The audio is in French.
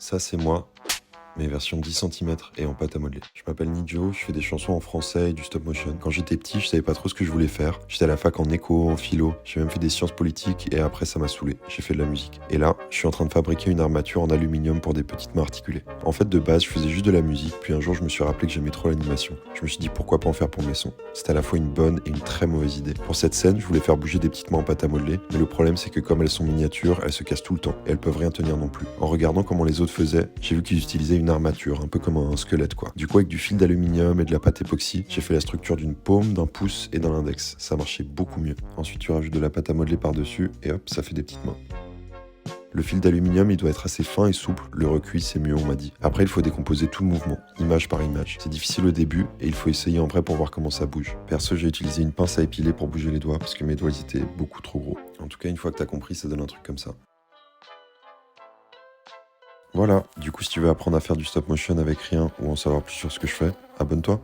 Ça, c'est moi, mais version 10 centimètres et en pâte à modeler. Je m'appelle Nidjo, je fais des chansons en français et du stop motion. Quand j'étais petit, je savais pas trop ce que je voulais faire. J'étais à la fac en éco, en philo, j'ai même fait des sciences politiques et après ça m'a saoulé. J'ai fait de la musique. Et là, je suis en train de fabriquer une armature en aluminium pour des petites mains articulées. En fait, de base, je faisais juste de la musique, puis un jour, je me suis rappelé que j'aimais trop l'animation. Je me suis dit pourquoi pas en faire pour mes sons. C'était à la fois une bonne et une très mauvaise idée. Pour cette scène, je voulais faire bouger des petites mains en pâte à modeler, mais le problème c'est que comme elles sont miniatures, elles se cassent tout le temps et elles peuvent rien tenir non plus. En regardant comment les autres faisaient, j'ai vu qu'ils utilisaient une armature, un peu comme un squelette quoi. Du coup avec du fil d'aluminium et de la pâte époxy, j'ai fait la structure d'une paume, d'un pouce et d'un index. Ça marchait beaucoup mieux. Ensuite tu rajoutes de la pâte à modeler par-dessus et hop, ça fait des petites mains. Le fil d'aluminium, il doit être assez fin et souple. Le recuit, c'est mieux, on m'a dit. Après, il faut décomposer tout le mouvement, image par image. C'est difficile au début et il faut essayer en vrai pour voir comment ça bouge. Perso, j'ai utilisé une pince à épiler pour bouger les doigts parce que mes doigts ils étaient beaucoup trop gros. En tout cas, une fois que t'as compris, ça donne un truc comme ça. Voilà, du coup, si tu veux apprendre à faire du stop motion avec rien ou en savoir plus sur ce que je fais, abonne-toi.